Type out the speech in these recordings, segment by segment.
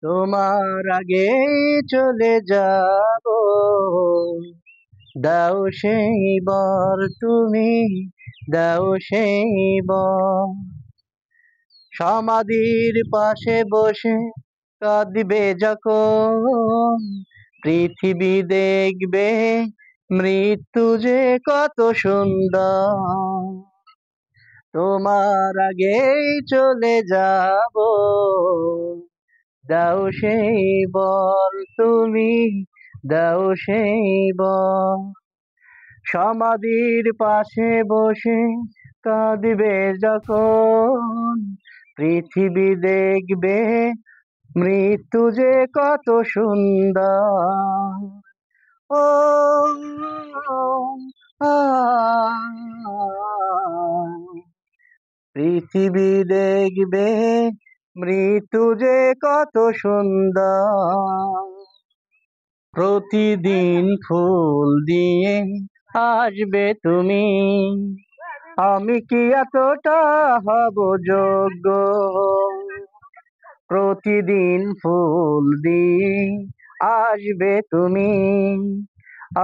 তোমার আগে চলে যাব, দাও সেই বর তুমি, দাও সেই বর। সমাধির পাশে বসে কাঁদবে যখন, পৃথিবী দেখবে মৃত্যু যে কত সুন্দর। তোমার আগেই চলে যাব, দাও সেই বর তুমি, দাও সেই বর। সমাধির পাশে বসে কাঁদবে যখন, পৃথিবী দেখবে মৃত্যু যে কত সুন্দর। ও আ পৃথিবী দেখবে মৃত্যু যে কত সুন্দর। প্রতিদিন ফুল দিয়ে আসবে তুমি, আমি কি এতটা হব যোগ্য? প্রতিদিন ফুল দিয়ে আসবে তুমি,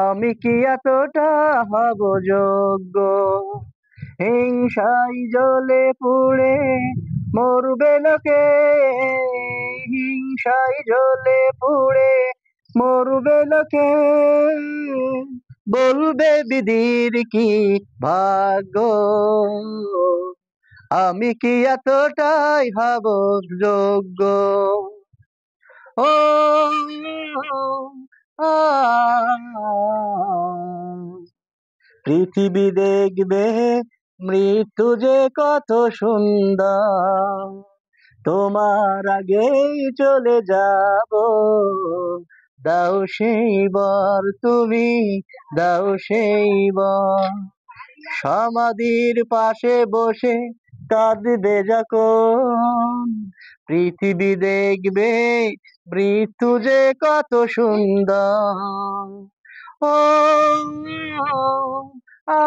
আমি কি এতটা হব যোগ্য? হিংসায় জ্বলে পুড়ে মরবে লোকে, হিংসায় জ্বলে পুড়ে মরবে লোকে, বলবে বিধির কি ভাগ্য। আমি কি এতটাই হব যোগ্য? ও আ পৃথিবী দেখবে মৃত্যু যে কত সুন্দর। তোমার আগেই চলে যাব, দাও সেই বর তুমি, দাও সেই বর। সমাধির পাশে বসে কাঁদবে যখন, পৃথিবী দেখবে মৃত্যু যে কত সুন্দর। ও আ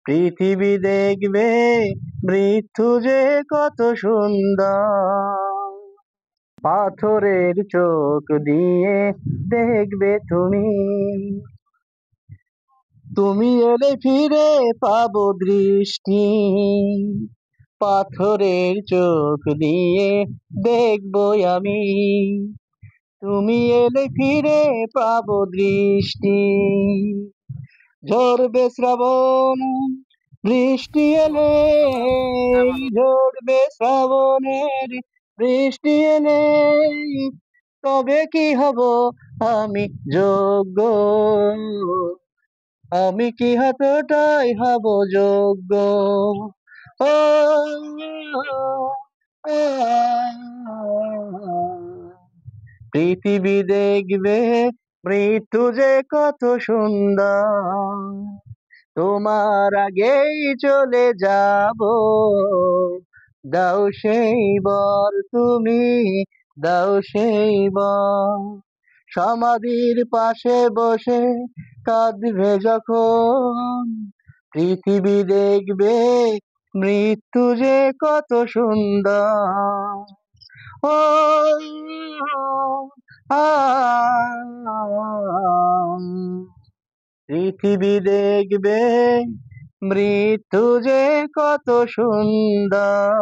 পৃথিবী দেখবে মৃত্যু যে কত সুন্দর। পাথরের চোখ দিয়ে দেখবে তুমি, তুমি এলে ফিরে পাবো দৃষ্টি। পাথরের চোখ দিয়ে দেখবো আমি, তুমি এলে ফিরে পাবো দৃষ্টি। ঝরবে শ্রাবণ বৃষ্টি এলে, ঝরবে শ্রাবণের বৃষ্টি এলে, তবে কি হব আমি যোগ্য? আমি কি এতটাই হব যোগ্য? ও পৃথিবী দেখবে মৃত্যু যে কত সুন্দর। তোমার আগেই চলে যাব, দাও সেই বর তুমি, দাও সেই বর। সমাধির পাশে বসে কাঁদবে যখন, পৃথিবী দেখবে মৃত্যু যে কত সুন্দর। ও আ পৃথিবী দেখবে মৃত্যু যে কত সুন্দর।